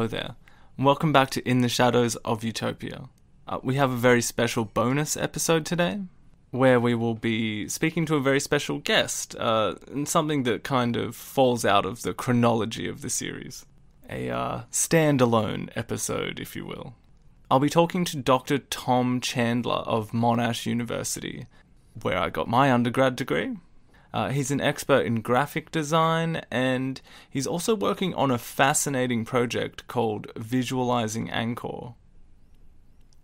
there. Welcome back to In the Shadows of Utopia. We have a very special bonus episode today, where we will be speaking to a very special guest, and something that kind of falls out of the chronology of the series. A standalone episode, if you will. I'll be talking to Dr. Tom Chandler of Monash University, where I got my undergrad degree. He's an expert in graphic design, and he's also working on a fascinating project called Visualising Angkor.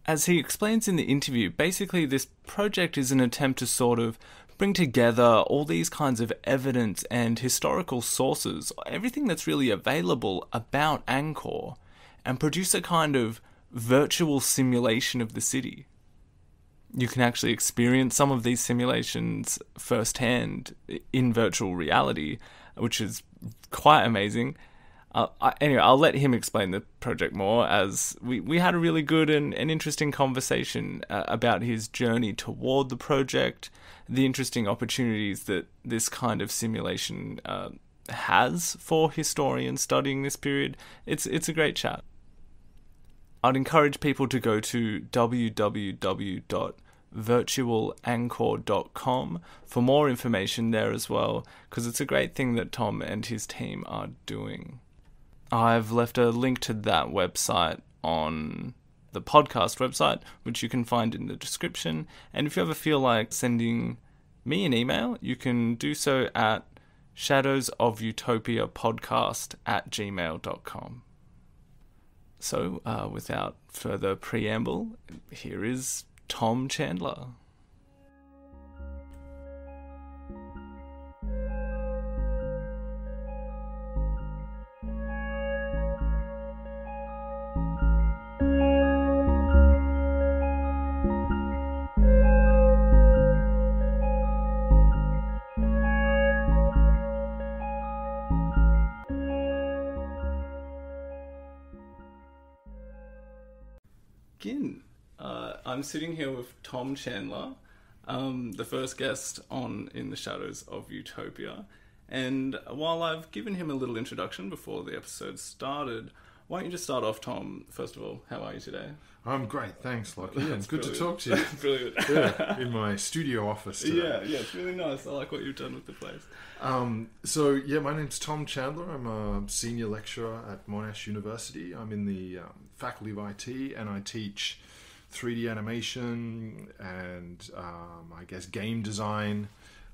As he explains in the interview, basically this project is an attempt to sort of bring together all these kinds of evidence and historical sources, everything that's really available about Angkor, and produce a kind of virtual simulation of the city. You can actually experience some of these simulations firsthand in virtual reality, which is quite amazing. Anyway, I'll let him explain the project more, as we had a really good and interesting conversation about his journey toward the project, the interesting opportunities that this kind of simulation has for historians studying this period. It's a great chat. I'd encourage people to go to www.virtualangkor.com for more information there as well, because it's a great thing that Tom and his team are doing. I've left a link to that website on the podcast website, which you can find in the description. And if you ever feel like sending me an email, you can do so at shadowsofutopiapodcast@gmail.com. So, without further preamble, here is Tom Chandler. I'm sitting here with Tom Chandler, the first guest on In the Shadows of Utopia. And while I've given him a little introduction before the episode started, why don't you just start off, Tom? First of all, how are you today? I'm great, thanks, Lachlan. Yeah, it's good to talk to you. Brilliant. Yeah, in my studio office today. Yeah, it's really nice. I like what you've done with the place. My name's Tom Chandler. I'm a senior lecturer at Monash University. I'm in the faculty of IT, and I teach 3D animation and game design.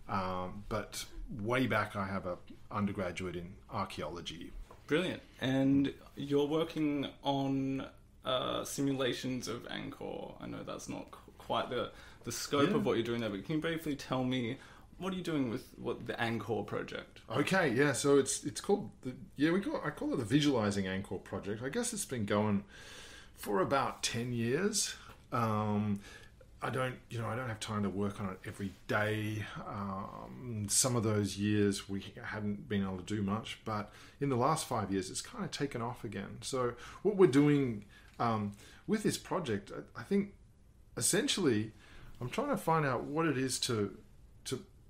But way back, I have an undergraduate in archaeology. Brilliant. And you're working on simulations of Angkor. I know that's not quite the scope of what you're doing there, but can you briefly tell me what are you doing with the Angkor project? Okay, yeah. So it's called I call it the Visualising Angkor Project. I guess it's been going for about 10 years. I don't have time to work on it every day. Some of those years we hadn't been able to do much, but in the last 5 years, it's kind of taken off again. So what we're doing with this project, I think, essentially, I'm trying to find out what it is to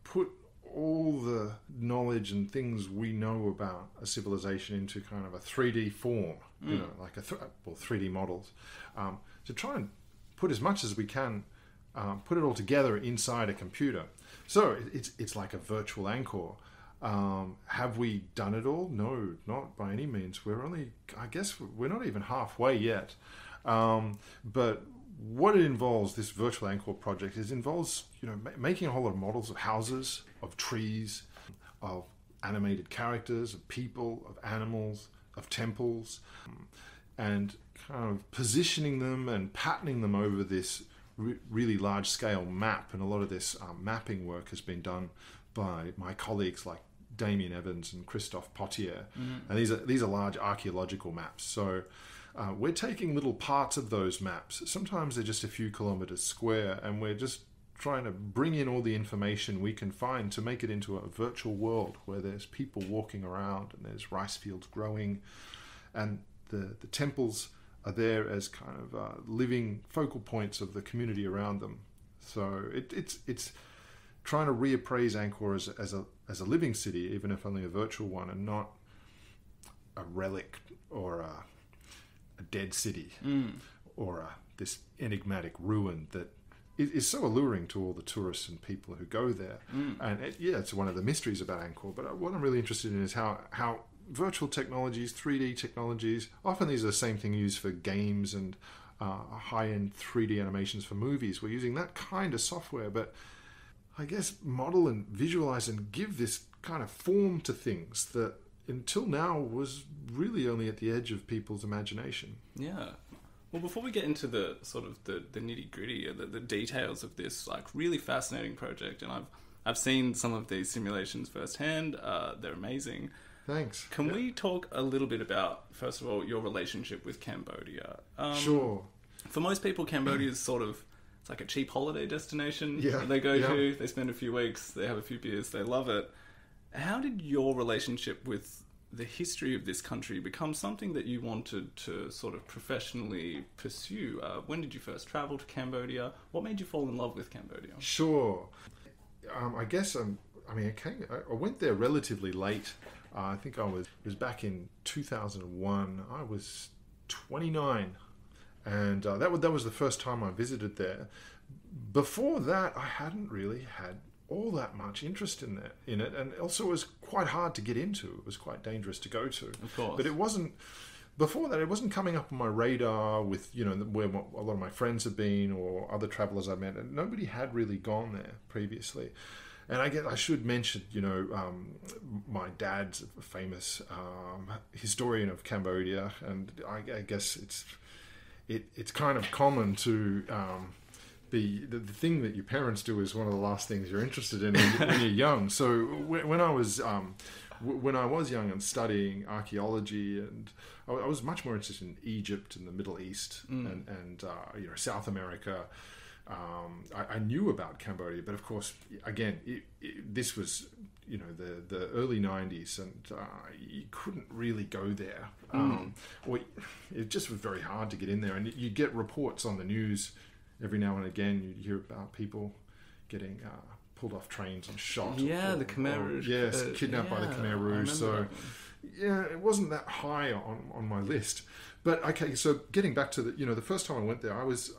put all the knowledge and things we know about a civilization into kind of a 3D form, like 3D models, to try and put as much as we can, put it all together inside a computer. So it's like a virtual Angkor. Have we done it all? No, not by any means. We're not even halfway yet. But what it involves, this virtual Angkor project, involves making a whole lot of models of houses, of trees, of animated characters, of people, of animals, of temples, and kind of positioning them and patterning them over this really large-scale map. And a lot of this mapping work has been done by my colleagues like Damien Evans and Christophe Potier. Mm-hmm. And these are large archaeological maps. So we're taking little parts of those maps. Sometimes they're just a few kilometers square, and we're just trying to bring in all the information we can find to make it into a virtual world where there's people walking around and there's rice fields growing, and the temples are there as kind of living focal points of the community around them. So it's trying to reappraise Angkor as a living city, even if only a virtual one, and not a relic or a dead city or this enigmatic ruin that is so alluring to all the tourists and people who go there. And it's one of the mysteries about Angkor. But what I'm really interested in is how virtual technologies, 3D technologies, often these are the same thing used for games and high-end 3D animations for movies. We're using that kind of software, but I guess model and visualize and give this kind of form to things that until now was really only at the edge of people's imagination. Yeah. Well, before we get into the sort of the nitty-gritty or the details of this like really fascinating project, and I've seen some of these simulations firsthand, they're amazing. Thanks. Can we talk a little bit about, first of all, your relationship with Cambodia? Sure. For most people, Cambodia is sort of, it's like a cheap holiday destination Yeah. they go to, they spend a few weeks, they have a few beers, they love it. How did your relationship with the history of this country become something that you wanted to sort of professionally pursue? When did you first travel to Cambodia? What made you fall in love with Cambodia? Sure. I guess I went there relatively late. I think it was back in 2001. I was 29, and that was the first time I visited there. Before that, I hadn't really had all that much interest in it, and also it was quite hard to get into. It was quite dangerous to go to. Of course. But it wasn't. Before that, it wasn't coming up on my radar with where a lot of my friends had been or other travelers I met, and nobody had really gone there previously. And I should mention, my dad's a famous historian of Cambodia, and I guess it's kind of common to be the thing that your parents do is one of the last things you're interested in when you're young. So when I was young and studying archaeology, and I was much more interested in Egypt and the Middle East and South America. I knew about Cambodia, but of course, again, this was, the early 90s, and you couldn't really go there. Or it just was very hard to get in there. And you get reports on the news every now and again. You hear about people getting pulled off trains and shot. Yeah, the Khmer Rouge. Yes, kidnapped by the Khmer Rouge. So, yeah, it wasn't that high on my list. But okay, so getting back to the first time I went there, I was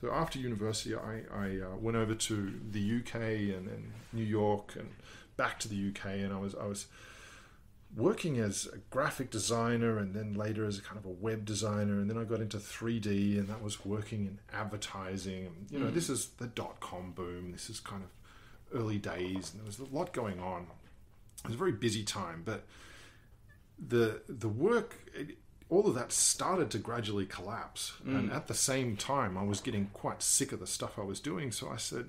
so after university, I went over to the UK and then New York and back to the UK, and I was working as a graphic designer and then later as a kind of a web designer, and then I got into 3D, and that was working in advertising. And, this is the .com boom. This is kind of early days, and there was a lot going on. It was a very busy time, but the work. All of that started to gradually collapse. And at the same time, I was getting quite sick of the stuff I was doing. So I said,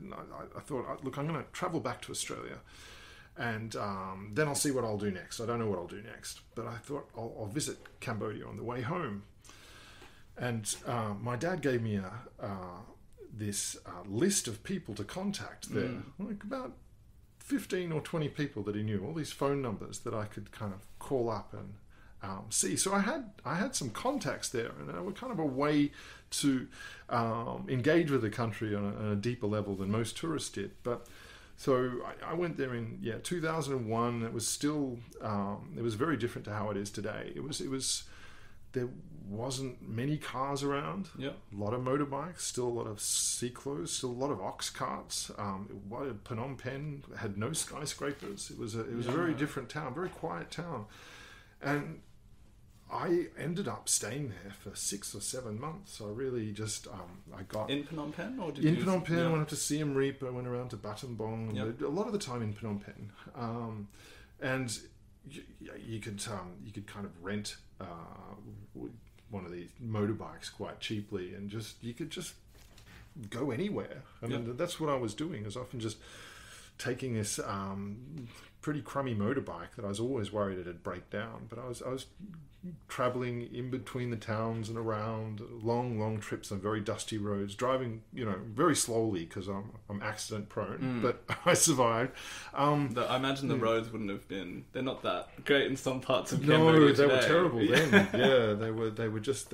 I thought, look, I'm going to travel back to Australia, and then I'll see what I'll do next. I don't know what I'll do next, but I thought I'll visit Cambodia on the way home. And my dad gave me this list of people to contact there, like about 15 or 20 people that he knew, all these phone numbers that I could kind of call up and see. So I had some contacts there, and they were kind of a way to engage with the country on a deeper level than most tourists did. But so I went there in 2001. It was still it was very different to how it is today. It was there wasn't many cars around. Yeah, a lot of motorbikes, still a lot of cyclos, still a lot of ox carts. Phnom Penh had no skyscrapers. It was a very different town, very quiet town, and I ended up staying there for 6 or 7 months. So I really just, I got... In Phnom Penh? Or in Phnom Penh, I went up to Siem Reap, I went around to Battambang, a lot of the time in Phnom Penh. And you could kind of rent one of these motorbikes quite cheaply, and you could just go anywhere. And that's what I was doing, is often just taking this pretty crummy motorbike that I was always worried it'd break down. But I was traveling in between the towns and around, long trips on very dusty roads, driving very slowly because I'm accident prone, but I survived. I imagine the roads wouldn't have been, they're not that great in some parts of Cambodia they today. were terrible then. Yeah, they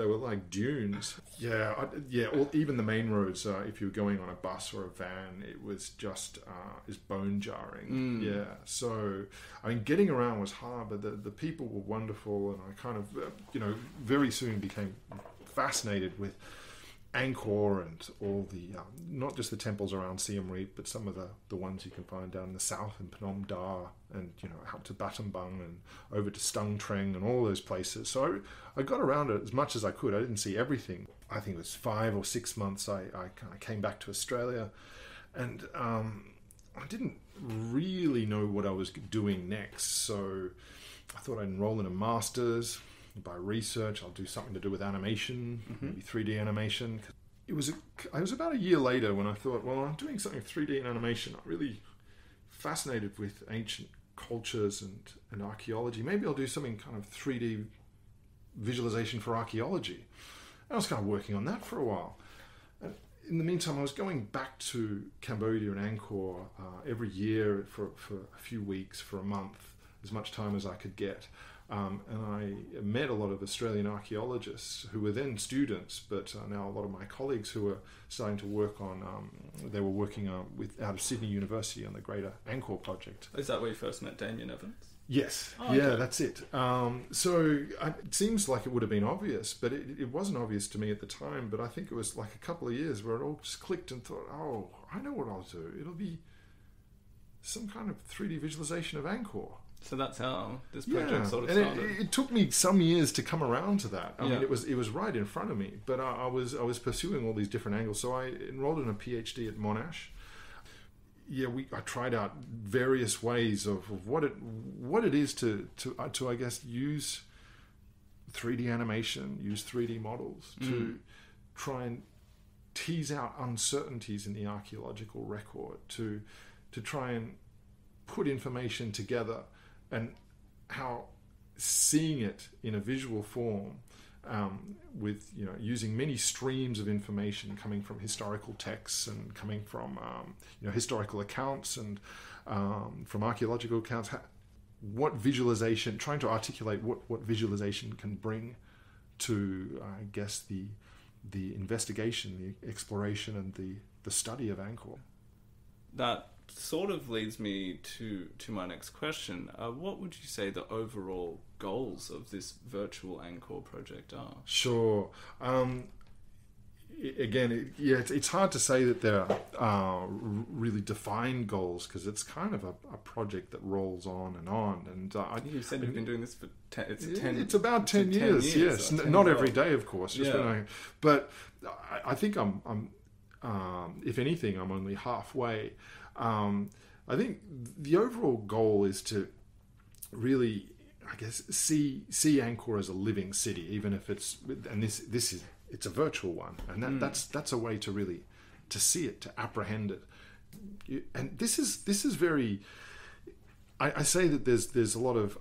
were like dunes. Even the main roads, if you were going on a bus or a van, it was just is bone jarring. So I mean, getting around was hard, but the people were wonderful, and I kind of, very soon became fascinated with Angkor and all the, not just the temples around Siem Reap, but some of the ones you can find down in the south in Phnom Da, and out to Battambang and over to Stung Treng and all those places. So I got around it as much as I could. I didn't see everything. I think it was 5 or 6 months I kind of came back to Australia, and I didn't really know what I was doing next. So I thought I'd enroll in a master's. By research, I'll do something to do with animation, maybe 3D animation. It was about a year later when I thought, well, I'm doing something 3D in animation. I'm really fascinated with ancient cultures and archaeology. Maybe I'll do something kind of 3D visualization for archaeology. And I was kind of working on that for a while. And in the meantime, I was going back to Cambodia and Angkor every year for a few weeks, for a month, as much time as I could get. And I met a lot of Australian archaeologists who were then students, but now a lot of my colleagues who were starting to work on, they were working out of Sydney University on the Greater Angkor Project. Is that where you first met Damien Evans? Yes. Oh, yeah, okay. That's it. So it seems like it would have been obvious, but it wasn't obvious to me at the time. But I think it was like a couple of years where it all just clicked and thought, oh, I know what I'll do. It'll be some kind of 3D visualization of Angkor. So that's how this project sort of and started. it took me some years to come around to that. I mean, it was right in front of me, but I was pursuing all these different angles. So I enrolled in a PhD at Monash. Yeah, I tried out various ways of what it is to I guess use 3D animation, use 3D models to try and tease out uncertainties in the archaeological record, to try and put information together, and how seeing it in a visual form, with using many streams of information coming from historical texts and coming from historical accounts and from archaeological accounts, what visualization, trying to articulate what visualization can bring to, I guess, the investigation, the exploration, and the study of Angkor. That sort of leads me to my next question. What would you say the overall goals of this Virtual Angkor Project are? Sure. It's hard to say that there are really defined goals, because it's kind of a project that rolls on. And you said you've been doing this for 10. It's about 10 years. Yes, not every day, of course. But I think I'm if anything, I'm only halfway. I think the overall goal is to really, I guess, see Angkor as a living city, even if it's a virtual one, and that's a way to really to see it, to apprehend it. And this is very. I say that there's a lot of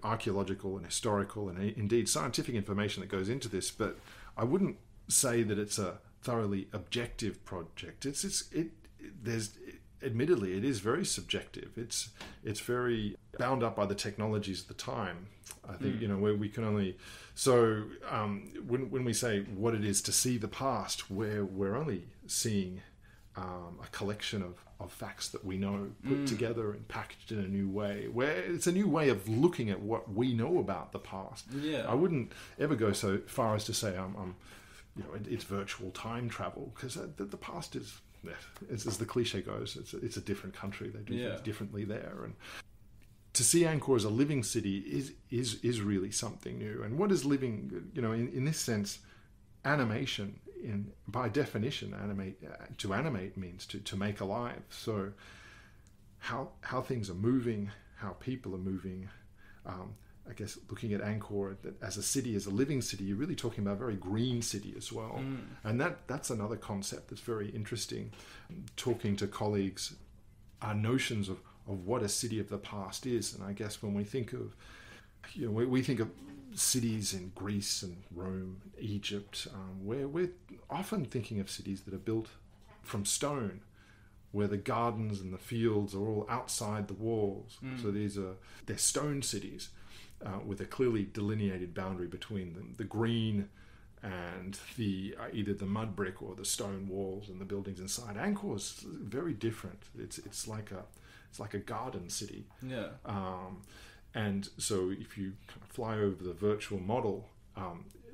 archaeological and historical and indeed scientific information that goes into this, but I wouldn't say that it's a thoroughly objective project. Admittedly, it is very subjective. It's very bound up by the technologies of the time. I think where we can only when we say what it is to see the past, we're only seeing a collection of facts that we know put together and packaged in a new way. Where it's a new way of looking at what we know about the past. Yeah, I wouldn't ever go so far as to say it's virtual time travel, because the past is, as the cliche goes, it's a different country. They do things differently there, and to see Angkor as a living city is really something new. And what is living? In this sense, animation, by definition, to animate means to make alive. So how things are moving, how people are moving. I guess looking at Angkor as a city, as a living city, you're really talking about a very green city as well. And that's another concept that's very interesting. Talking to colleagues, our notions of what a city of the past is. And I guess when we think of, we think of cities in Greece and Rome, Egypt, where we're often thinking of cities that are built from stone, where the gardens and the fields are all outside the walls. So they're stone cities. With a clearly delineated boundary between them, the green and the either the mud brick or the stone walls and the buildings inside. Angkor is very different. It's like a garden city. Yeah. And so if you kind of fly over the virtual model,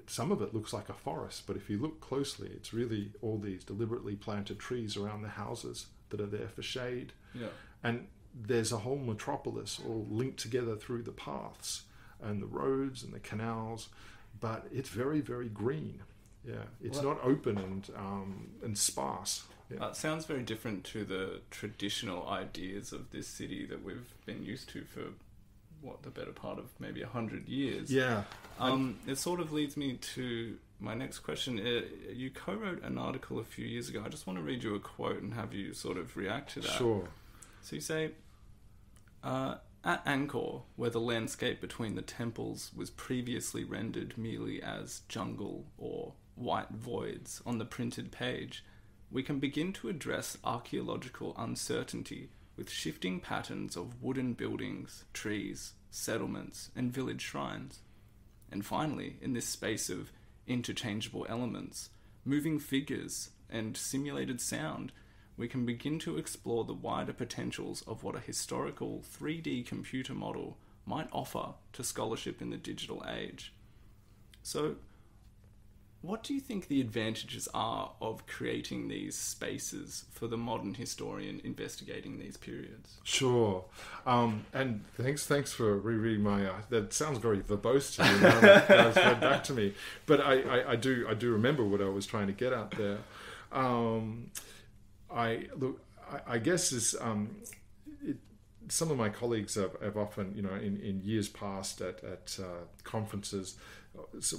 some of it looks like a forest, but if you look closely, it's really all these deliberately planted trees around the houses that are there for shade. Yeah. And there's a whole metropolis all linked together through the paths and the roads and the canals, but it's very, very green. Yeah, it's not open and sparse. Yeah. It sounds very different to the traditional ideas of this city that we've been used to for the better part of maybe 100 years. Yeah. It sort of leads me to my next question. You co-wrote an article a few years ago. I just want to read you a quote and have you sort of react to that. Sure. So you say, at Angkor, where the landscape between the temples was previously rendered merely as jungle or white voids on the printed page, we can begin to address archaeological uncertainty with shifting patterns of wooden buildings, trees, settlements, and village shrines. And finally, in this space of interchangeable elements, moving figures, and simulated sound, we can begin to explore the wider potentials of what a historical 3D computer model might offer to scholarship in the digital age. So, what do you think the advantages are of creating these spaces for the modern historian investigating these periods? Sure. And thanks for rereading my... that sounds very verbose to you now that it's fed back to me. But I do remember what I was trying to get at there. I guess is... some of my colleagues have often, in years past at conferences,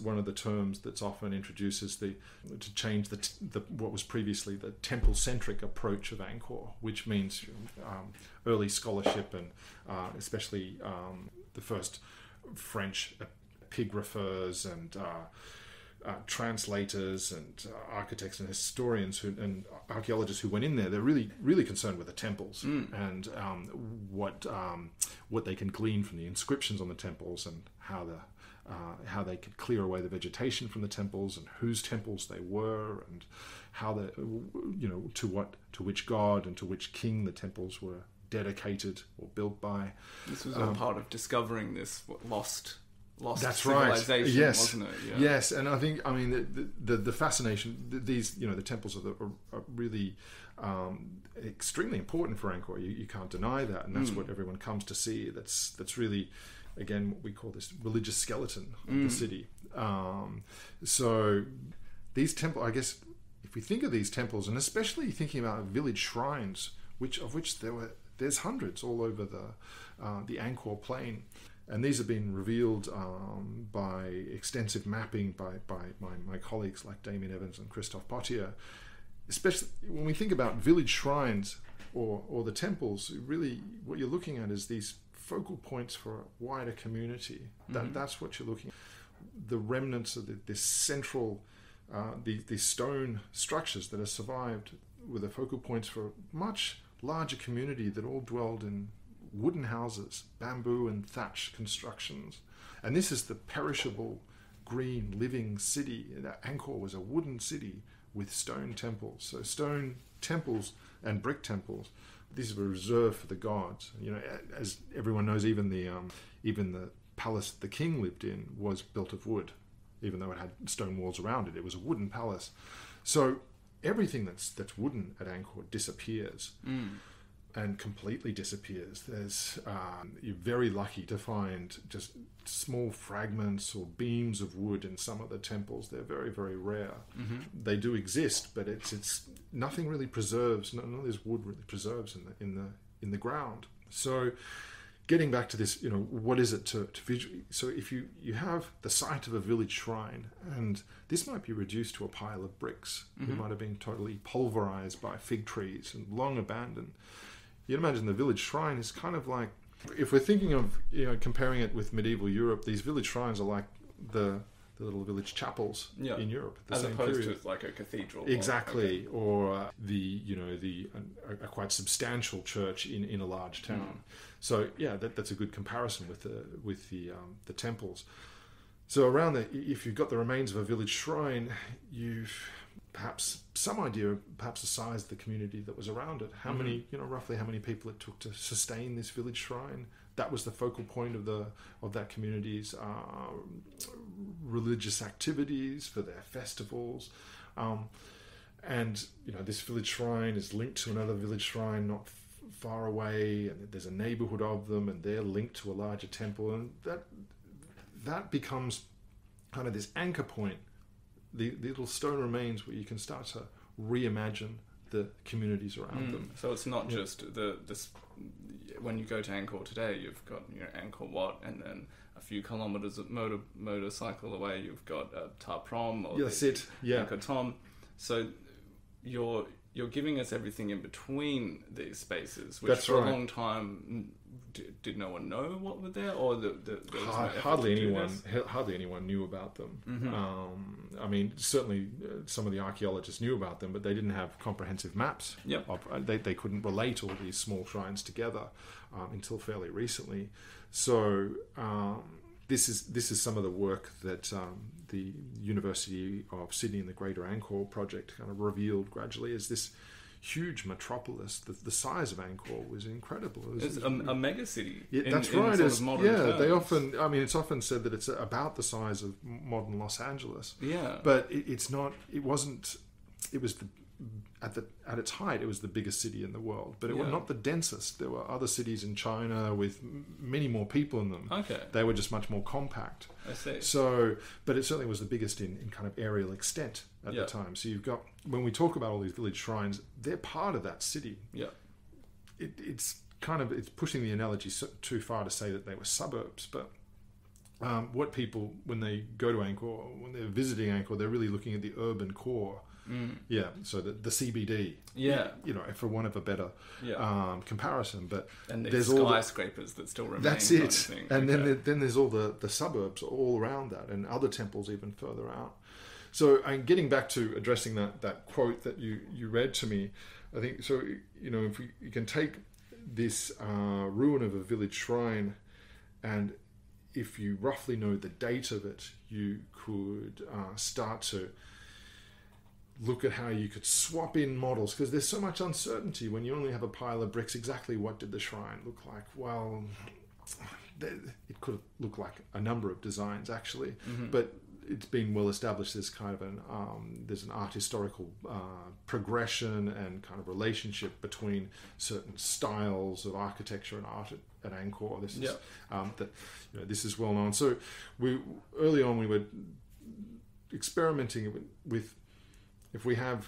one of the terms that's often introduced is to change the what was previously the temple-centric approach of Angkor, which means early scholarship and especially the first French epigraphers and translators and architects and historians and archaeologists who went in there. They're really, really concerned with the temples and what they can glean from the inscriptions on the temples and how they could clear away the vegetation from the temples and whose temples they were and how to which god and to which king the temples were dedicated or built by. This was all part of discovering this lost that's civilization, right. Yes. Wasn't it? Yeah. Yes, and I think the fascination, these the temples are really extremely important for Angkor. You can't deny that, and that's what everyone comes to see. That's really, again, what we call this religious skeleton of the city. So these temples, I guess, if we think of these temples, and especially thinking about village shrines, of which there's hundreds all over the Angkor plain. And these have been revealed by extensive mapping by my colleagues like Damien Evans and Christophe Potier. Especially when we think about village shrines or the temples, really what you're looking at is these focal points for a wider community. That's what you're looking at. The remnants of this central, these stone structures that have survived with the focal points for a much larger community that all dwelled in wooden houses, bamboo and thatch constructions. And this is the perishable, green, living city. Angkor was a wooden city with stone temples. So stone temples and brick temples, these were reserved for the gods. As everyone knows, even the palace the king lived in was built of wood. Even though it had stone walls around it, it was a wooden palace. So everything that's wooden at Angkor disappears. And completely disappears. You're very lucky to find just small fragments or beams of wood in some of the temples. They're very, very rare. They do exist, but it's nothing really preserves. None of this wood really preserves in the ground. So, getting back to this, what is it to visually? So, if you have the site of a village shrine, and this might be reduced to a pile of bricks, it might have been totally pulverized by fig trees and long abandoned. You'd imagine the village shrine is kind of like, if we're thinking of comparing it with medieval Europe, these village shrines are like the little village chapels in Europe. As opposed to like a cathedral. Exactly, or a quite substantial church in a large town. So yeah, that's a good comparison with the temples. So around if you've got the remains of a village shrine, you've perhaps some idea, perhaps the size of the community that was around it. How many, roughly how many people it took to sustain this village shrine. that was the focal point of that community's religious activities, for their festivals. And this village shrine is linked to another village shrine not far away, and there's a neighborhood of them, and they're linked to a larger temple, and that becomes kind of this anchor point, the little stone remains where you can start to reimagine the communities around them. So it's not just this. When you go to Angkor today, you've got Angkor Wat, and then a few kilometers of motorcycle away, you've got Ta Prohm or Angkor Thom. So you're giving us everything in between these spaces, which That's for right. a long time did no one know what were there, or there was no effort hardly to do anyone this? hardly anyone knew about them. I mean, certainly some of the archaeologists knew about them, but they didn't have comprehensive maps. Yep. They couldn't relate all these small shrines together until fairly recently. So this is some of the work that the University of Sydney and the Greater Angkor Project kind of revealed gradually as this huge metropolis. The size of Angkor was incredible. It's a mega city. Yeah, that's in right. Sort of modern terms. They often. I mean, it's often said that it's about the size of modern Los Angeles. Yeah, but it's not. It wasn't. It was at its height, it was the biggest city in the world, but it was not the densest. There were other cities in China with many more people in them. Okay, they were just much more compact. I see. So, but it certainly was the biggest in kind of aerial extent at the time. So you've got, when we talk about all these village shrines, they're part of that city. Yeah, it's pushing the analogy too far to say that they were suburbs, but what people, when they go to Angkor, when they're visiting Angkor, they're really looking at the urban core. Yeah, so the CBD. Yeah, for want of a better comparison, but and there's skyscrapers that still remain. That's it, and then there's all the suburbs all around that, and other temples even further out. So, and getting back to addressing that quote that you read to me, I think so. If you can take this ruin of a village shrine, and if you roughly know the date of it, you could start to look at how you could swap in models, because there's so much uncertainty when you only have a pile of bricks. Exactly what did the shrine look like? Well, it could look like a number of designs actually, but it's been well established there's kind of there's an art historical progression and kind of relationship between certain styles of architecture and art at Angkor. This is this is well known. So early on we were experimenting with, if we have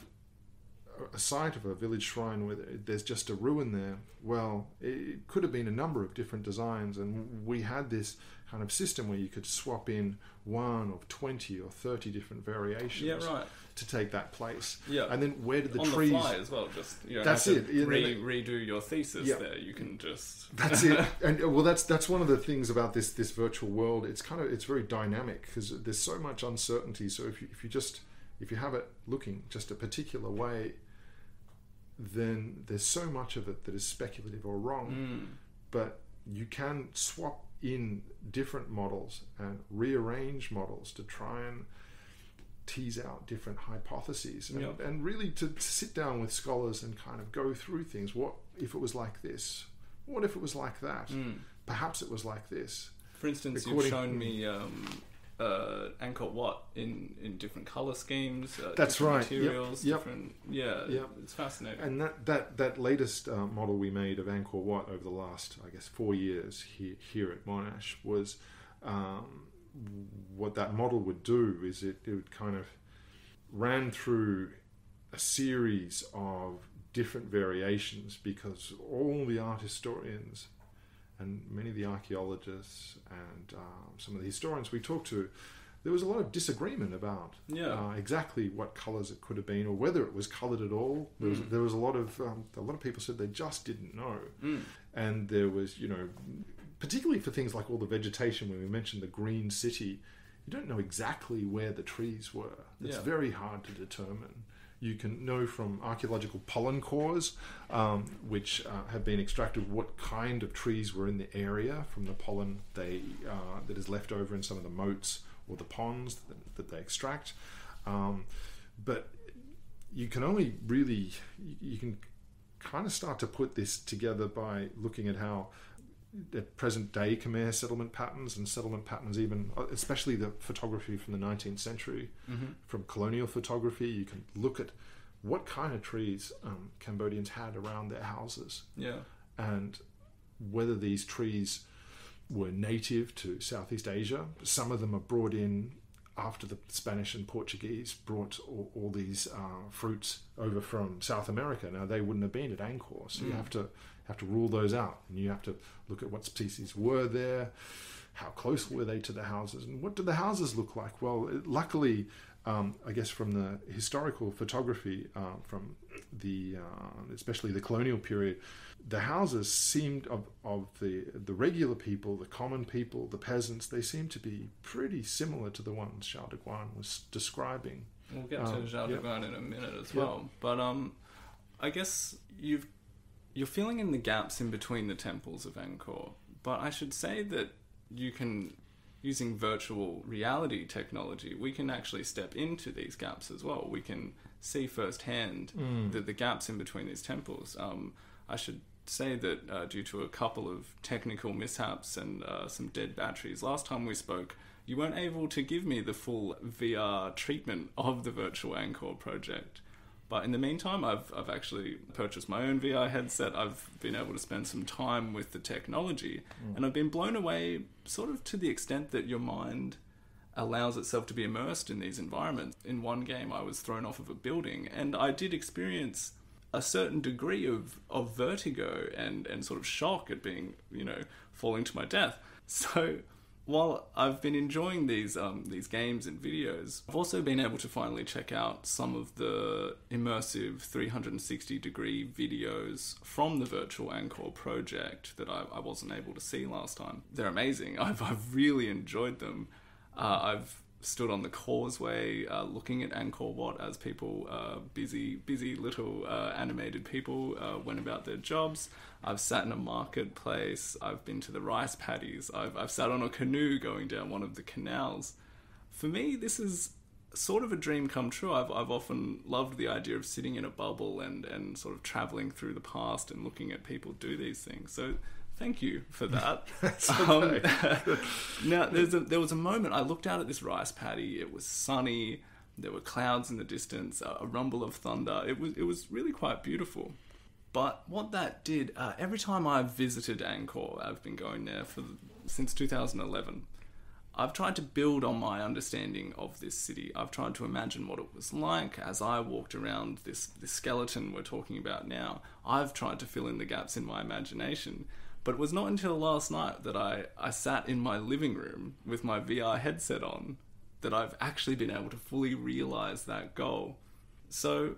a site of a village shrine where there's just a ruin there, well, it could have been a number of different designs, and we had this kind of system where you could swap in one of 20 or 30 different variations to take that place. Yeah. And then where did the trees... On the fly as well, just that's it. Redo your thesis there. You can just... That's it. And well, that's one of the things about this virtual world. It's very dynamic because there's so much uncertainty. So if you have it looking just a particular way, then there's so much of it that is speculative or wrong. But you can swap in different models and rearrange models to try and tease out different hypotheses, and really to sit down with scholars and kind of go through things. What if it was like this? What if it was like that? Perhaps it was like this. For instance, you've shown me Angkor Wat in different color schemes. That's right. Materials, different. It's fascinating. And that latest model we made of Angkor Wat over the last, I guess, 4 years here at Monash was what that model would do is it would kind of ran through a series of different variations, because all the art historians and many of the archaeologists and some of the historians we talked to, there was a lot of disagreement about exactly what colours it could have been, or whether it was coloured at all. There was a lot of people said they just didn't know, and there was, particularly for things like all the vegetation. When we mentioned the green city, you don't know exactly where the trees were. It's very hard to determine. You can know from archaeological pollen cores, which have been extracted, what kind of trees were in the area from the pollen that is left over in some of the moats or the ponds that they extract. But you can only really, you can kind of start to put this together by looking at how the present-day Khmer settlement patterns and settlement patterns, even especially the photography from the 19th century, from colonial photography. You can look at what kind of trees Cambodians had around their houses, and whether these trees were native to Southeast Asia. Some of them are brought in after the Spanish and Portuguese brought all these fruits over from South America. Now, they wouldn't have been at Angkor, so you have to rule those out, and you have to look at what species were there, how close were they to the houses, and what did the houses look like. Well, luckily, I guess from the historical photography from the especially the colonial period, the houses seemed of the regular people, the common people, the peasants, they seemed to be pretty similar to the ones Zhao de Guan was describing. We'll get to Zhao de Guan in a minute as well. But I guess you're filling in the gaps in between the temples of Angkor. But I should say that you can, using virtual reality technology, we can actually step into these gaps as well. We can see firsthand the gaps in between these temples. I should say that due to a couple of technical mishaps and some dead batteries, last time we spoke, you weren't able to give me the full VR treatment of the Virtual Angkor Project. But in the meantime, I've actually purchased my own VR headset. I've been able to spend some time with the technology, and I've been blown away sort of to the extent that your mind allows itself to be immersed in these environments. In one game, I was thrown off of a building, and I did experience a certain degree of vertigo and sort of shock at being, falling to my death. So while I've been enjoying these games and videos, I've also been able to finally check out some of the immersive 360-degree videos from the Virtual Angkor Project that I wasn't able to see last time. They're amazing. I've really enjoyed them. I've stood on the causeway looking at Angkor Wat as people, busy little animated people, went about their jobs. I've sat in a marketplace. I've been to the rice paddies. I've sat on a canoe going down one of the canals. For me, this is sort of a dream come true. I've often loved the idea of sitting in a bubble and sort of traveling through the past and looking at people do these things. So thank you for that. Now, there was a moment I looked out at this rice paddy. It was sunny. There were clouds in the distance, a rumble of thunder. It was really quite beautiful. But what that did, every time I've visited Angkor, I've been going there since 2011, I've tried to build on my understanding of this city. I've tried to imagine what it was like as I walked around this skeleton we're talking about now. I've tried to fill in the gaps in my imagination. But it was not until last night that I sat in my living room with my VR headset on that I've actually been able to fully realize that goal. So,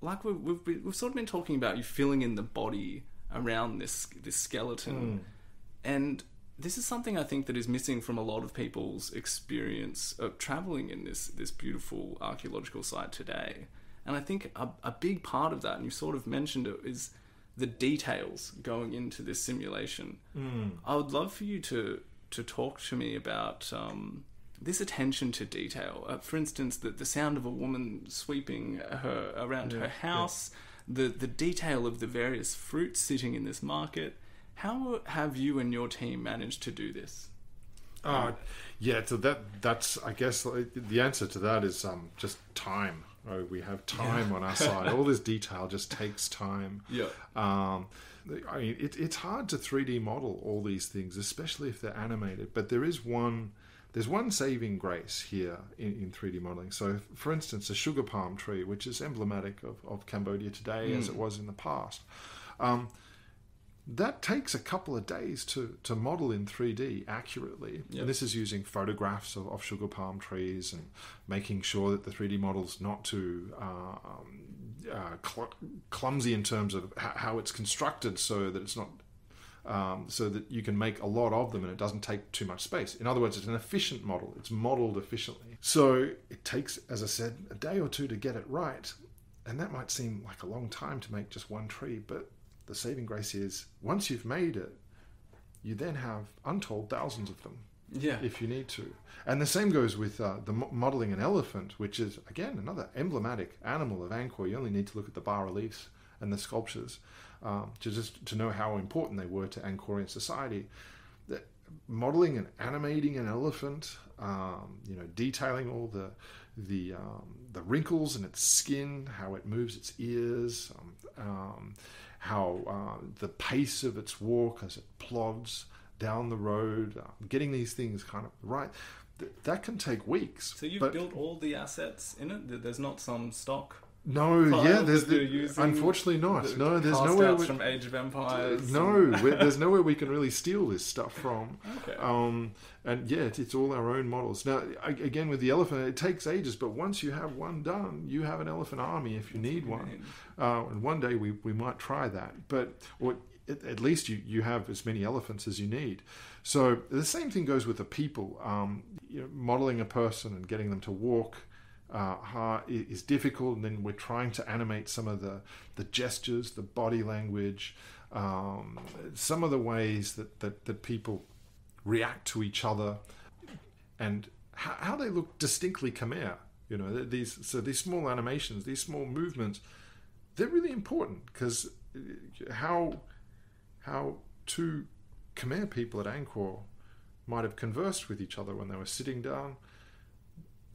like we've sort of been talking about, you filling in the body around this skeleton, and this is something I think that is missing from a lot of people's experience of traveling in this beautiful archaeological site today. And I think a big part of that, and you sort of mentioned it, is the details going into this simulation. I would love for you to talk to me about this attention to detail. For instance, the sound of a woman sweeping around her house, the detail of the various fruits sitting in this market. How have you and your team managed to do this? So that's I guess the answer to that is just time. We have time on our side. All this detail just takes time. It's hard to 3D model all these things, especially if they're animated. But there's one saving grace here in 3D modeling. So, for instance, a sugar palm tree, which is emblematic of Cambodia today as it was in the past. That takes a couple of days to model in 3D accurately. Yep. And this is using photographs of sugar palm trees and making sure that the 3D model's not too clumsy in terms of how it's constructed, so that it's not so that you can make a lot of them and it doesn't take too much space. In other words, it's an efficient model. It's modeled efficiently. So it takes, as I said, a day or two to get it right. And that might seem like a long time to make just one tree, but the saving grace is, once you've made it, you then have untold thousands of them, if you need to. And the same goes with modeling an elephant, which is, again, another emblematic animal of Angkor. You only need to look at the bas-reliefs and the sculptures, to know how important they were to Angkorian society. Modeling and animating an elephant, detailing all the wrinkles in its skin, how it moves its ears, how the pace of its walk as it plods down the road, getting these things kind of right. That can take weeks. So you've built all the assets in it? There's not some stock? No, yeah, unfortunately not. No, there's nowhere from Age of Empires. No, there's nowhere we can really steal this stuff from. Okay. And yeah, it's all our own models. Now, again, with the elephant, it takes ages, but once you have one done, you have an elephant army if you need one. And one day we might try that, or at least you have as many elephants as you need. So the same thing goes with the people. Modeling a person and getting them to walk is difficult, and then we're trying to animate some of the gestures, the body language, some of the ways that people react to each other, and how they look distinctly Khmer. These small animations, these small movements, they're really important, because how two Khmer people at Angkor might have conversed with each other when they were sitting down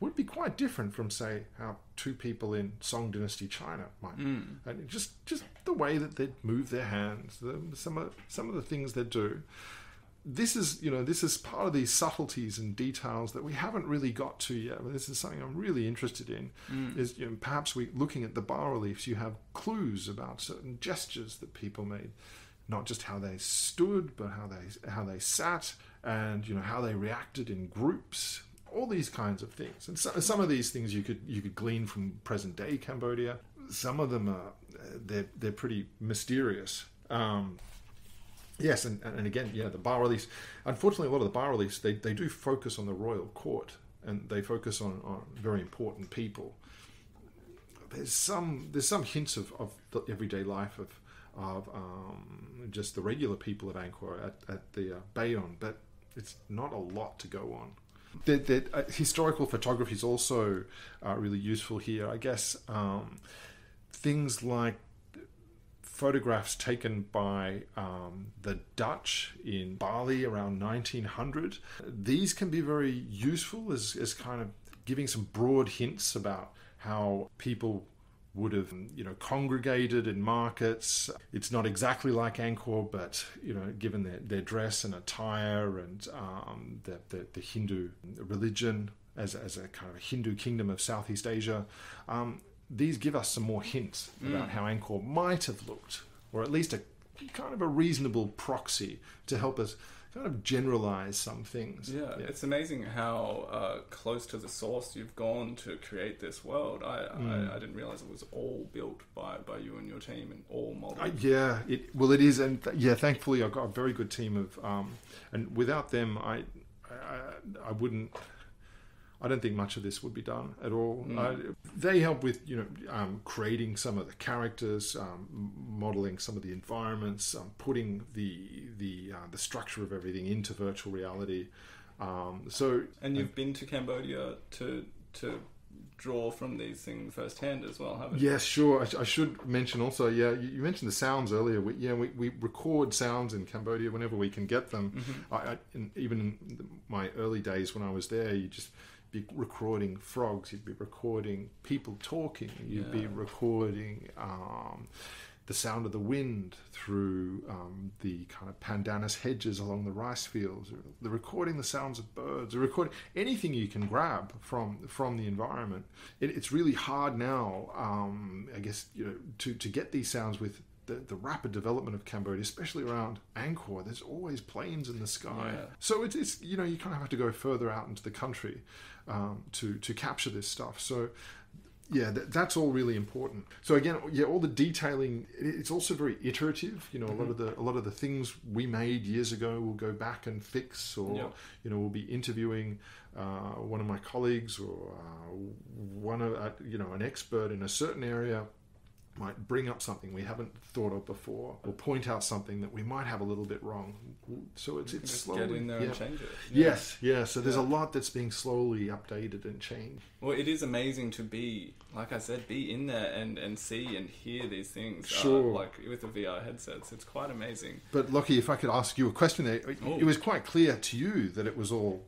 would be quite different from, say, how two people in Song Dynasty China might. And just the way that they move their hands, some of the things they do. This is part of these subtleties and details that we haven't really got to yet. But this is something I'm really interested in. Is perhaps looking at the bas-reliefs, you have clues about certain gestures that people made, not just how they stood, but how they sat, and how they reacted in groups. All these kinds of things, and some of these things you could glean from present day Cambodia. Some of them are they're pretty mysterious. Yes, and again, the bas-reliefs. Unfortunately, a lot of the bas-reliefs they do focus on the royal court, and they focus on very important people. There's some hints of the everyday life of just the regular people of Angkor at the Bayon, but it's not a lot to go on. Historical photography is also really useful here. I guess things like photographs taken by the Dutch in Bali around 1900. These can be very useful as kind of giving some broad hints about how people would have congregated in markets. It's not exactly like Angkor, but given their dress and attire and the Hindu religion as a kind of a Hindu kingdom of Southeast Asia, these give us some more hints about how Angkor might have looked, or at least a kind of a reasonable proxy to help us kind of generalize some things. Yeah, it's amazing how close to the source you've gone to create this world. I didn't realize it was all built by you and your team, and all modeled. It is, and thankfully I've got a very good team of, and without them, I wouldn't. I don't think much of this would be done at all. They help with creating some of the characters, modeling some of the environments, putting the structure of everything into virtual reality. And you've been to Cambodia to draw from these things firsthand as well, haven't you? Yes, sure. I should mention also. Yeah, you mentioned the sounds earlier. We record sounds in Cambodia whenever we can get them. Even in my early days when I was there, you just be recording frogs, you'd be recording people talking, you'd be recording the sound of the wind through the kind of pandanus hedges along the rice fields, they're recording the sounds of birds, they're recording anything you can grab from the environment. It's really hard now, I guess, to get these sounds with the rapid development of Cambodia, especially around Angkor. There's always planes in the sky. So it's you kind of have to go further out into the country to capture this stuff. So that's all really important. So again, all the detailing, it's also very iterative. A lot of the things we made years ago we'll go back and fix, or we'll be interviewing one of my colleagues or one of an expert in a certain area. might bring up something we haven't thought of before, or point out something that we might have a little bit wrong. So it's slowly get in there and change it. Yes. So there's a lot that's being slowly updated and changed. Well, it is amazing to be, like I said, be in there and see and hear these things. Sure. Like with the VR headsets, it's quite amazing. But Lockie, if I could ask you a question there, it was quite clear to you that it was all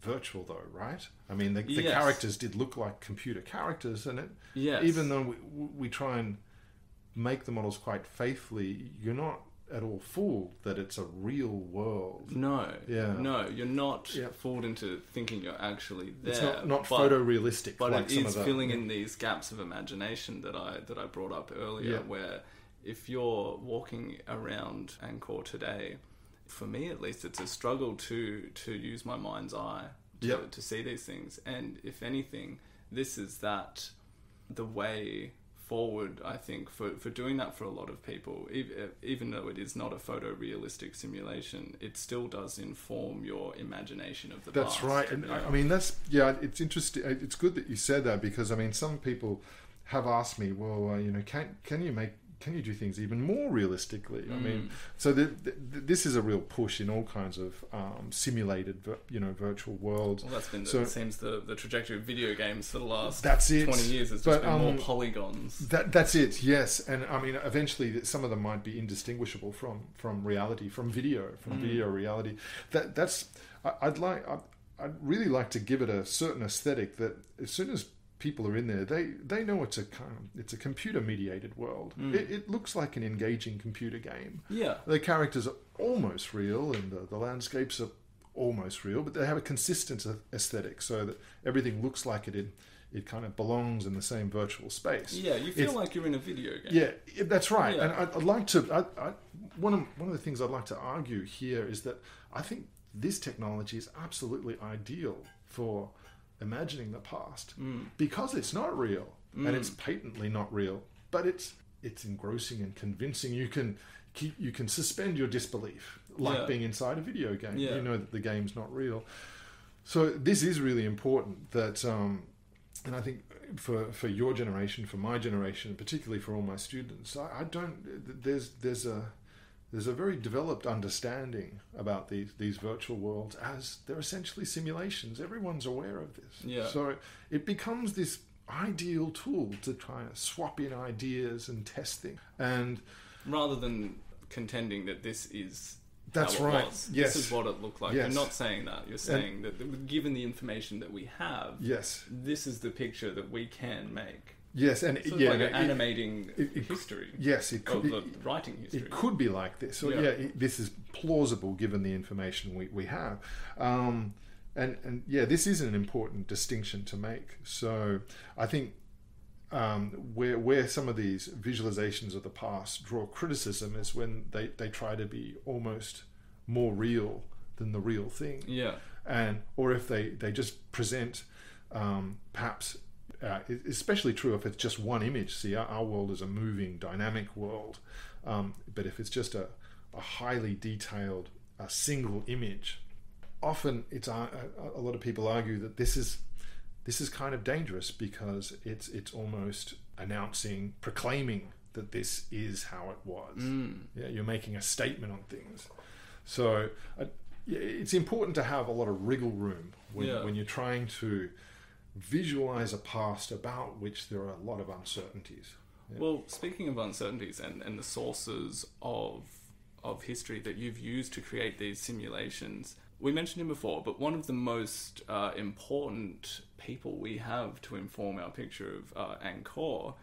virtual, though, right? I mean, the characters did look like computer characters, and even though we try and make the models quite faithfully, you're not at all fooled that it's a real world. No, you're not fooled into thinking you're actually there. It's not photorealistic, but like it is filling in these gaps of imagination that I brought up earlier. Where if you're walking around Angkor today, for me at least, it's a struggle to use my mind's eye to see these things. And if anything, this is the way forward, I think, for doing that for a lot of people. Even though it is not a photorealistic simulation, it still does inform your imagination of the past. That's right. And I mean, it's interesting. It's good that you said that, because I mean, some people have asked me, well, can you do things even more realistically? I mean, so this is a real push in all kinds of simulated, virtual worlds. Well, that's been it seems the trajectory of video games for the last 20 years. It's just been more polygons. That's it. Yes, and I mean, eventually, some of them might be indistinguishable from reality, from video reality. I'd really like to give it a certain aesthetic that as soon as people are in there, they know it's a computer mediated world. It looks like an engaging computer game. The characters are almost real, and the landscapes are almost real, but they have a consistent aesthetic, so that everything looks like it kind of belongs in the same virtual space. You feel like you're in a video game. That's right. And I'd like to one of the things I'd like to argue here is that I think this technology is absolutely ideal for imagining the past, because it's not real, and it's patently not real, but it's engrossing and convincing. You can suspend your disbelief, like being inside a video game. You know that the game's not real. So this is really important, that and I think for your generation, for my generation, particularly for all my students, there's a very developed understanding about these virtual worlds, as they're essentially simulations. Everyone's aware of this. So it becomes this ideal tool to try to swap in ideas and test things. And rather than contending that this is that's how it right. was. Yes. This is what it looked like. Yes. You're not saying that. You're saying that given the information that we have, this is the picture that we can make. Yes, and so like animating history. Yes, it could be writing history. It could be like this. So this is plausible given the information we have, and this is an important distinction to make. So I think where some of these visualizations of the past draw criticism is when they try to be almost more real than the real thing. Or if they just present perhaps. Especially true if it's just one image. See, our world is a moving, dynamic world. But if it's just a highly detailed, a single image, often it's a lot of people argue that this is kind of dangerous, because it's almost proclaiming that this is how it was. You're making a statement on things. So it's important to have a lot of wriggle room when you're trying to visualize a past about which there are a lot of uncertainties. Well, speaking of uncertainties and the sources of history that you've used to create these simulations, we mentioned him before, but one of the most important people we have to inform our picture of Angkor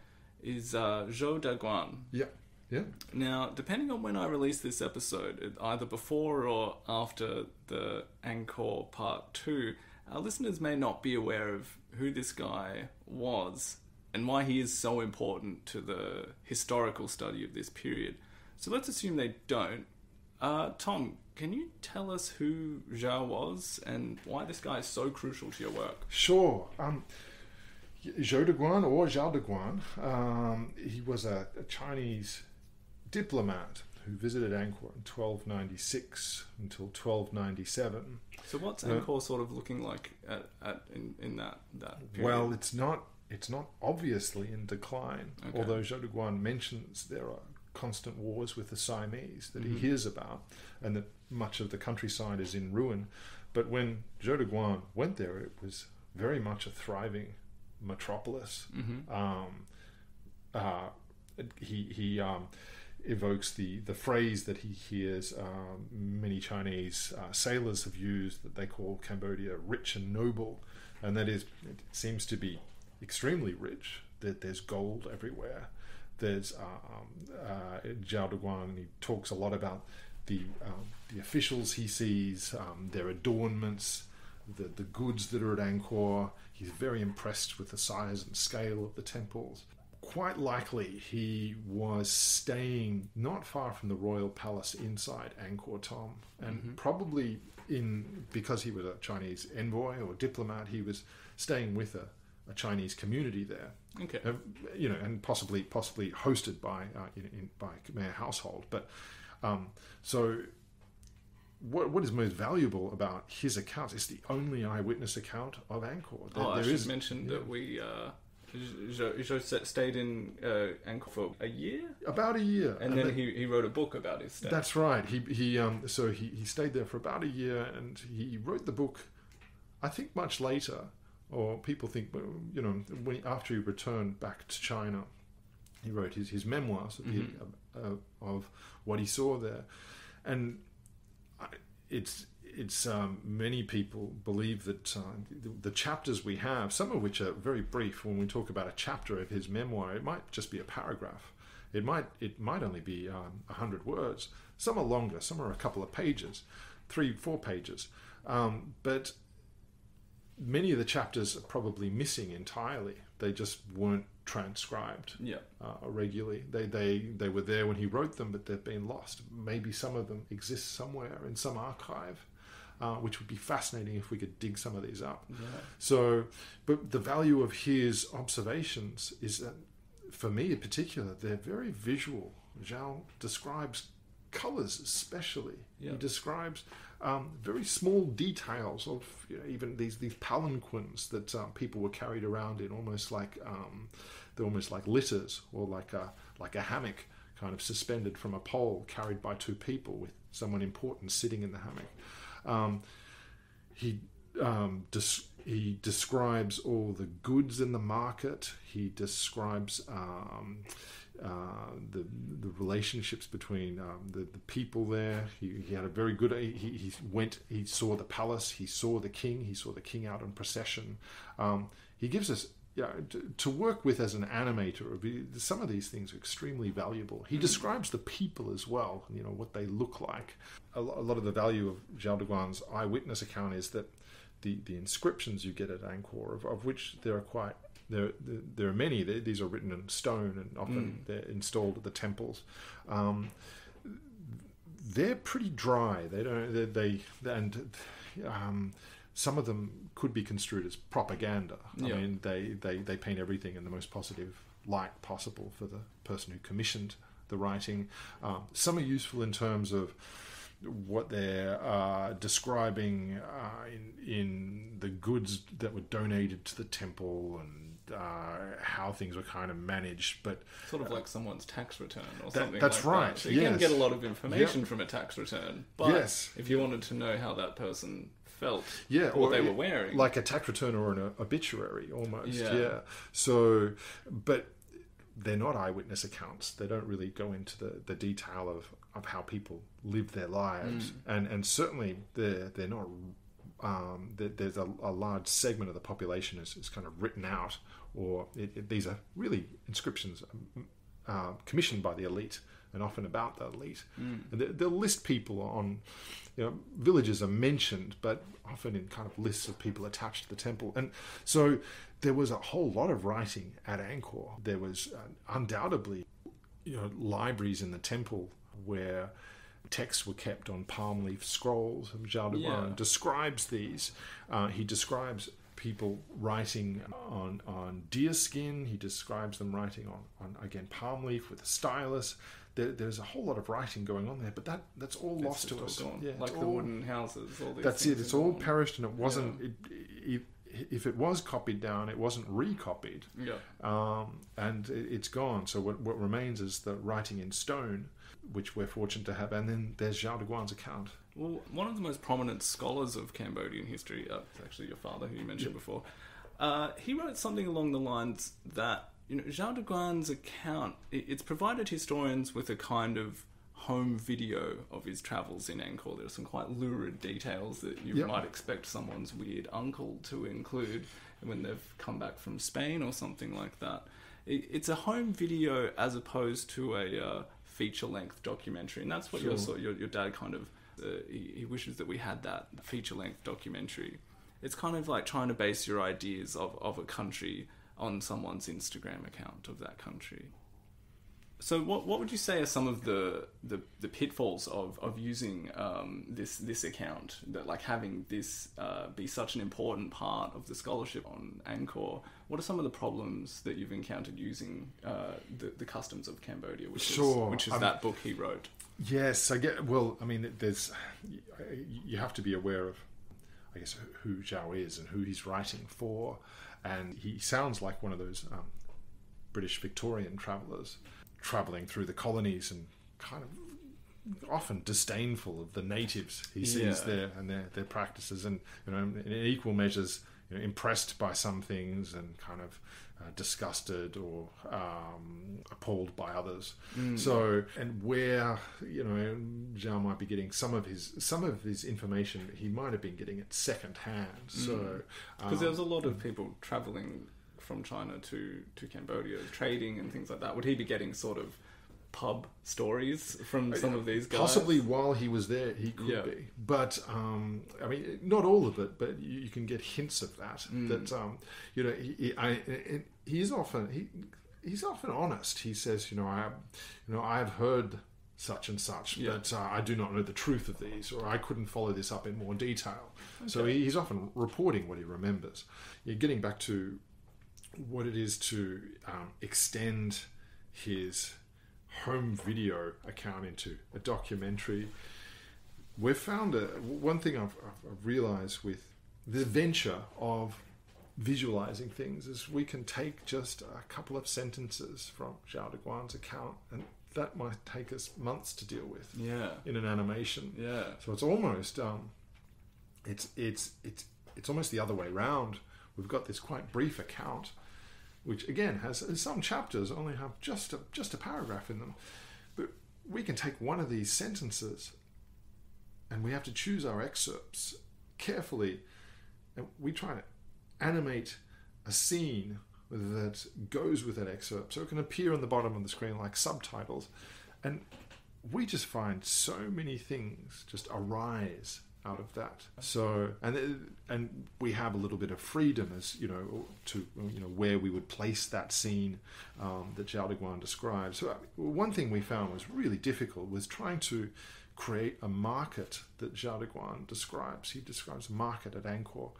is Zhou Daguan. Now, depending on when I release this episode, either before or after the Angkor Part 2, our listeners may not be aware of who this guy was and why he is so important to the historical study of this period. So let's assume they don't. Tom, can you tell us who Zhao was and why this guy is so crucial to your work? Sure. Zhou Daguan, or Zhao Daguan, he was a Chinese diplomat who visited Angkor in 1296 until 1297. So what's Angkor sort of looking like in that period? Well, it's not it's not obviously in decline. Okay. Although Zhou de Guan mentions there are constant wars with the Siamese that he hears about, and that much of the countryside is in ruin. But when Zhou de Guan went there, it was very much a thriving metropolis. He evokes the phrase that he hears many Chinese sailors have used, that they call Cambodia rich and noble, and that is, it seems to be extremely rich. That there's gold everywhere. There's Zhao de Guan. He talks a lot about the officials he sees, their adornments, the goods that are at Angkor. He's very impressed with the size and scale of the temples. Quite likely he was staying not far from the royal palace inside Angkor Thom, and probably because he was a Chinese envoy or diplomat, he was staying with a Chinese community there. Okay. And possibly hosted by Khmer household. But so what is most valuable about his account is the only eyewitness account of Angkor. I should mention that we Zhou stayed in Angkor for a year. About a year, and then he wrote a book about his stay. That's right. He stayed there for about a year, and he wrote the book, I think, much later. Or people think, after he returned back to China, he wrote his memoirs of what he saw there, and it's many people believe that the chapters we have, some of which are very brief. When we talk about a chapter of his memoir, it might just be a paragraph. It might only be 100 words. Some are longer. Some are a couple of pages, 3-4 pages, but many of the chapters are probably missing entirely. They just weren't transcribed regularly. They were there when he wrote them, but they've been lost. Maybe some of them exist somewhere in some archive, which would be fascinating if we could dig some of these up. Yeah. So, but the value of his observations is that, for me in particular, they're very visual. Zhao describes colors especially. Yeah. He describes very small details of even these palanquins that people were carried around in, almost like they're almost like litters, or like a hammock kind of suspended from a pole, carried by two people with someone important sitting in the hammock. He describes all the goods in the market. He describes the relationships between the people there. He had a very good. He went. He saw the palace. He saw the king. He saw the king out in procession. He gives us to work with as an animator. Some of these things are extremely valuable. He describes the people as well. What they look like. A lot of the value of Zhao de Guan's eyewitness account is that the inscriptions you get at Angkor, of which there are many. These are written in stone, and often they're installed at the temples. They're pretty dry. Some of them could be construed as propaganda. I mean, they paint everything in the most positive light possible for the person who commissioned the writing. Some are useful in terms of what they're describing in the goods that were donated to the temple, and how things were kind of managed, but sort of like someone's tax return or something. That's like right. That. So you can get a lot of information from a tax return, but if you wanted to know how that person felt, what they were wearing, like a tax return or an obituary, almost. So, but they're not eyewitness accounts. They don't really go into the detail of how people live their lives, and certainly they're not. There's a large segment of the population is kind of written out, or these are really inscriptions commissioned by the elite, and often about the elite. And they'll list people on, villages are mentioned, but often in kind of lists of people attached to the temple. And so there was a whole lot of writing at Angkor. There was undoubtedly, libraries in the temple where texts were kept on palm leaf scrolls. Zhao de Guan describes these. He describes people writing on deer skin. He describes them writing on again, palm leaf with a stylus. There's a whole lot of writing going on there, but that's all lost to us. Like the wooden houses. All these that's things. It's all perished, and it wasn't. if it was copied down, it wasn't recopied. And it's gone. So what remains is the writing in stone, which we're fortunate to have. And then there's Zhao Daguan's account. Well, one of the most prominent scholars of Cambodian history, actually your father, who you mentioned before, he wrote something along the lines that, Zhao Daguan's account, it's provided historians with a kind of home video of his travels in Angkor. There are some quite lurid details that you might expect someone's weird uncle to include when they've come back from Spain or something like that. It's a home video as opposed to a feature-length documentary, and that's what your dad kind of... he wishes that we had that feature-length documentary. It's kind of like trying to base your ideas of a country on someone's Instagram account of that country. So what would you say are some of the pitfalls of using this account, that like having this be such an important part of the scholarship on Angkor? What are some of the problems that you've encountered using the customs of Cambodia, which is that book he wrote? Yes, I get. Well, I mean, you have to be aware of, I guess, who Zhao is and who he's writing for, and he sounds like one of those British Victorian travellers, travelling through the colonies and kind of often disdainful of the natives he sees there and their practices, and in equal measures impressed by some things and kind of disgusted or appalled by others. So, and where Zhao might be getting some of his information, he might have been getting it second hand. So because there's a lot of people travelling from China to Cambodia, trading and things like that. Would he be getting sort of pub stories from some of these guys? Possibly while he was there, he could be. But, I mean, not all of it, but you can get hints of that. That, he's often honest. He says, I've heard such and such, but I do not know the truth of these, or I couldn't follow this up in more detail. Okay. So he's often reporting what he remembers. You're getting back to what it is to extend his home video account into a documentary. We've found one thing I've realized with the venture of visualizing things is we can take just a couple of sentences from Zhao Daguan's account, and that might take us months to deal with in an animation. So it's almost it's almost the other way round. We've got this quite brief account, which again has some chapters only have just a paragraph in them, but we can take one of these sentences, and we have to choose our excerpts carefully, and we try to animate a scene that goes with that excerpt so it can appear on the bottom of the screen like subtitles, and we just find so many things just arise out of that. So and we have a little bit of freedom as to where we would place that scene that Zhao Daguan describes. So one thing we found was really difficult was trying to create a market that Zhao Daguan describes. He describes a market at Angkor.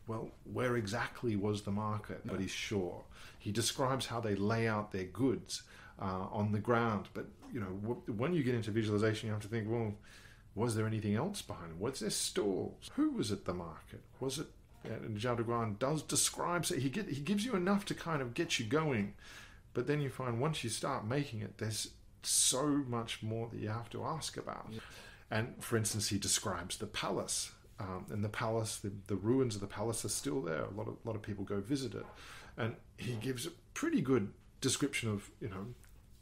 Well, where exactly was the market? But he's sure. He describes how they lay out their goods on the ground. But when you get into visualization, you have to think, well, was there anything else behind it? Was there stalls? Who was at the market? Was it? And Zhao Daguan does describe. So he gives you enough to kind of get you going, but then you find once you start making it, there's so much more that you have to ask about. And for instance, he describes the palace, and the palace, the ruins of the palace are still there. A lot of people go visit it, and he gives a pretty good description of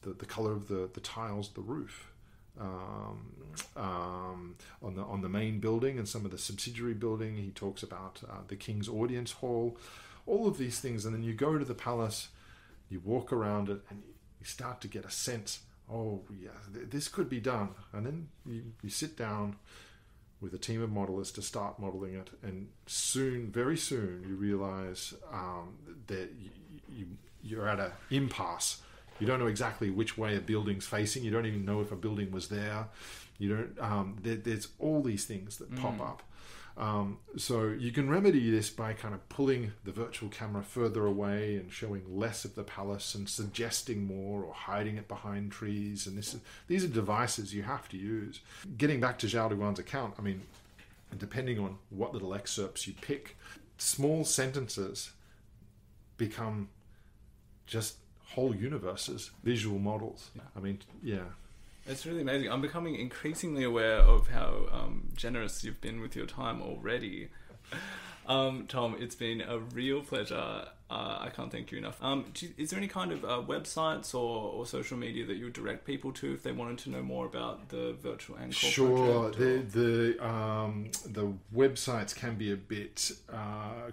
the color of the tiles, the roof. On the main building and some of the subsidiary building. He talks about the king's audience hall, all of these things, and then you go to the palace, you walk around it, and you start to get a sense, this could be done. And then you sit down with a team of modelers to start modeling it, and very soon you realize that you're at an impasse. You don't know exactly which way a building's facing. You don't even know if a building was there. You don't. There's all these things that pop up. So you can remedy this by kind of pulling the virtual camera further away and showing less of the palace and suggesting more, or hiding it behind trees. And these are devices you have to use. Getting back to Zhao Daguan's account, I mean, depending on what little excerpts you pick, small sentences become just whole universes, visual models. I mean, yeah. It's really amazing. I'm becoming increasingly aware of how generous you've been with your time already. Tom, it's been a real pleasure. I can't thank you enough. Is there any kind of websites or social media that you would direct people to if they wanted to know more about the Virtual Angkor project? The websites can be a bit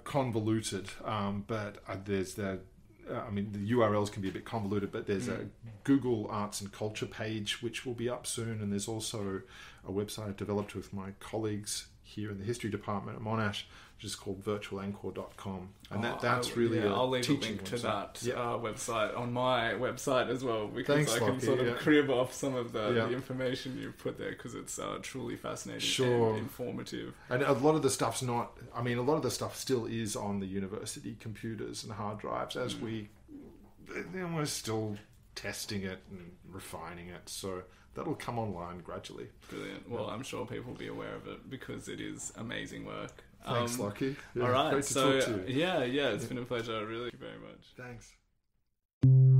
convoluted, but there's the URLs can be a bit convoluted, but there's a Google Arts and Culture page which will be up soon, and there's also a website I've developed with my colleagues here in the history department at Monash, which is called virtualangkor.com, and that's really I'll leave a link website. to that website on my website as well, because Thanks, I can Lachlan, sort of crib off some of the Yeah. information you've put there, because it's truly fascinating Sure. and informative. And a lot of the stuff's not. I mean, a lot of the stuff still is on the university computers and hard drives as we're still testing it and refining it. So that'll come online gradually. Brilliant. Well, I'm sure people will be aware of it because it is amazing work. Thanks, Lucky. Yeah, all right. great to talk to you. Yeah, it's been a pleasure. Really, thank you very much. Thanks.